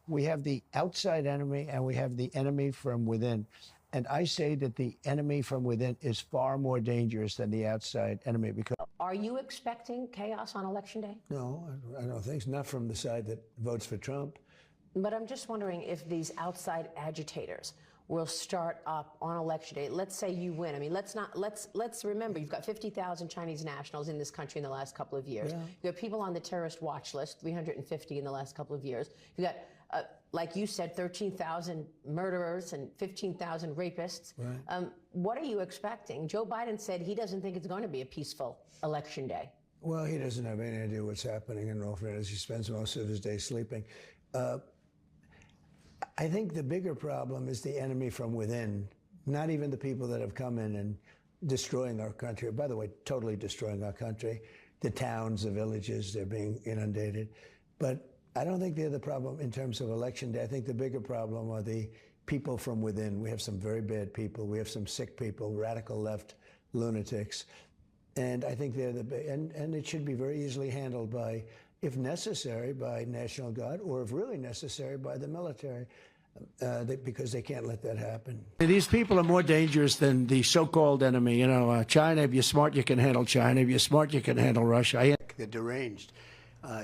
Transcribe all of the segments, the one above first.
We have the outside enemy and we have the enemy from within. And I say that the enemy from within is far more dangerous than the outside enemy because... Are you expecting chaos on Election Day? No, I don't think so. Not from the side that votes for Trump. But I'm just wondering if these outside agitators will start up on Election Day. Let's say you win. I mean, let's remember, you've got 50,000 Chinese nationals in this country in the last couple of years. Yeah. You have people on the terrorist watch list, 350 in the last couple of years. You've got, like you said, 13,000 murderers and 15,000 rapists. Right. What are you expecting? Joe Biden said he doesn't think it's going to be a peaceful Election Day. Well, he doesn't have any idea what's happening in all fairness. He spends most of his day sleeping. I think the bigger problem is the enemy from within, not even the people that have come in and destroying our country. By the way, totally destroying our country. The towns, the villages, they're being inundated. But I don't think they're the problem in terms of Election Day. I think the bigger problem are the people from within. We have some very bad people. We have some sick people, radical left lunatics. And I think they're and it should be very easily handled by, if necessary, by National Guard, or if really necessary, by the military, because they can't let that happen. These people are more dangerous than the so-called enemy. You know, China, if you're smart, you can handle China. If you're smart, you can handle Russia. They're deranged.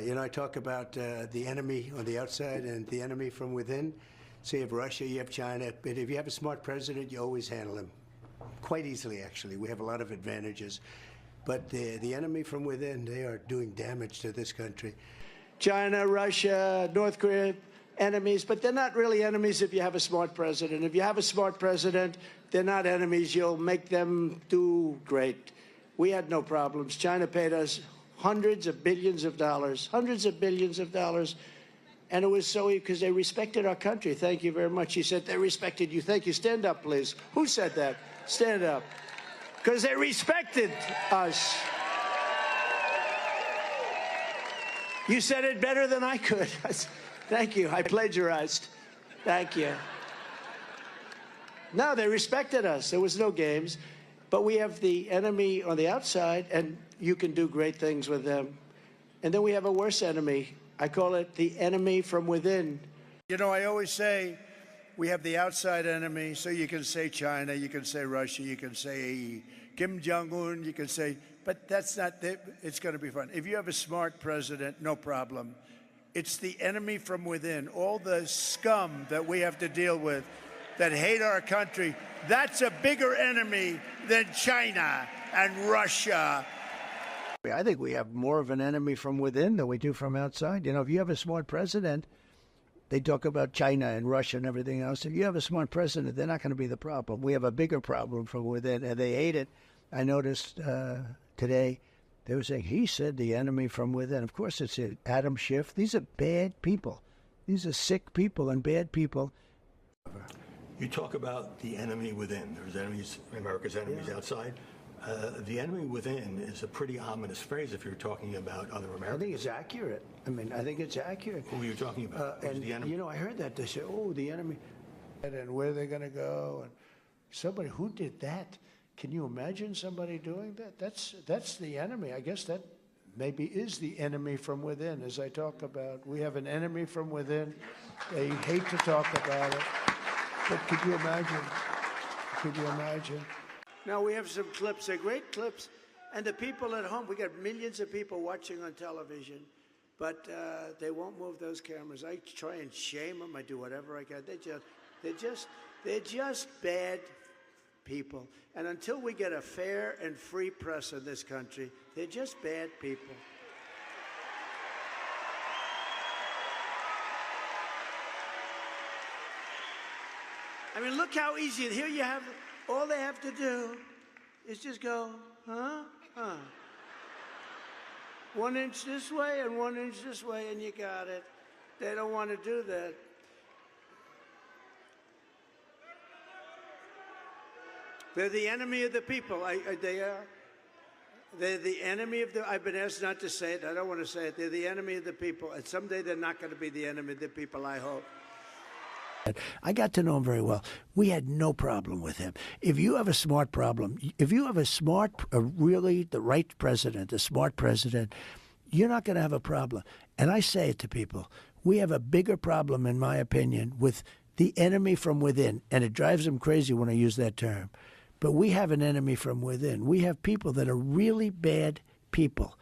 You know, I talk about the enemy on the outside and the enemy from within. So you have Russia, you have China, but if you have a smart president, you always handle him. Quite easily, actually. We have a lot of advantages. But the enemy from within, they are doing damage to this country. China, Russia, North Korea, enemies, but they're not really enemies if you have a smart president. If you have a smart president, they're not enemies. You'll make them do great. We had no problems. China paid us hundreds of billions of dollars, and it was so because they respected our country. Thank you very much. He said they respected you. Thank you. Stand up, please. Who said that? Stand up. Because they respected us. You said it better than I could. Thank you. I plagiarized. Thank you. No, they respected us. There was no games. But we have the enemy on the outside, and you can do great things with them. And then we have a worse enemy. I call it the enemy from within. You know, I always say we have the outside enemy, so you can say China, you can say Russia, you can say Kim Jong-un, you can say, but that's not, it's going to be fun. If you have a smart president, no problem. It's the enemy from within, all the scum that we have to deal with that hate our country. That's a bigger enemy than China and Russia. I think we have more of an enemy from within than we do from outside. You know, if you have a smart president, they talk about China and Russia and everything else. If you have a smart president, they're not going to be the problem. We have a bigger problem from within, and they hate it. I noticed today they were saying, he said the enemy from within. Of course, it's Adam Schiff. These are bad people. These are sick people and bad people. You talk about the enemy within. There's enemies, America's enemies outside. The enemy within is a pretty ominous phrase if you're talking about other Americans. I think it's accurate. I mean, I think it's accurate. Who are you talking about? And, the enemy? You know, I heard that. They say, oh, the enemy. And where they're going to go. And somebody, who did that? Can you imagine somebody doing that? That's the enemy. I guess that maybe is the enemy from within, as I talk about. We have an enemy from within. They hate to talk about it. But could you imagine? Could you imagine? Now we have some clips. They're great clips. And the people at home, we got millions of people watching on television, but they won't move those cameras. I try and shame them. I do whatever I can. They're just bad people. And until we get a fair and free press in this country, they're just bad people. I mean, look how easy. Here you have, all they have to do is just go, huh? 1 inch this way and 1 inch this way, and you got it. They don't want to do that. They're the enemy of the people. They are. They're the enemy of the, I've been asked not to say it. I don't want to say it. They're the enemy of the people. And someday they're not going to be the enemy of the people, I hope. I got to know him very well. We had no problem with him. If you have a smart problem, if you have really the right president, a smart president, you're not going to have a problem. And I say it to people, We have a bigger problem, in my opinion, with the enemy from within. And it drives them crazy when I use that term. But we have an enemy from within. We have people that are really bad people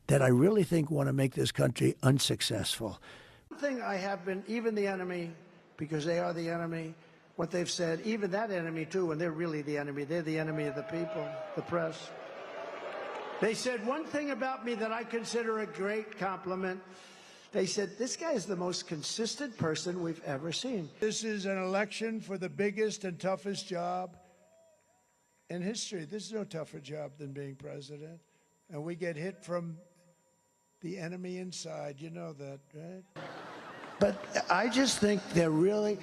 that I really think want to make this country unsuccessful. One thing I have been, even the enemy, because they are the enemy, what they've said, even that enemy too, and they're really the enemy. They're the enemy of the people, the press. They said one thing about me that I consider a great compliment. They said, this guy is the most consistent person we've ever seen. This is an election for the biggest and toughest job in history. This is no tougher job than being president. And we get hit from the enemy inside. You know that, right? But I just think they're really,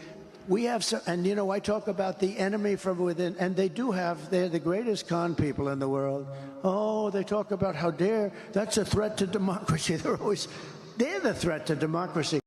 we have some, and you know, I talk about the enemy from within, and they do have, they're the greatest con people in the world. Oh, they talk about how dare, that's a threat to democracy. They're the threat to democracy.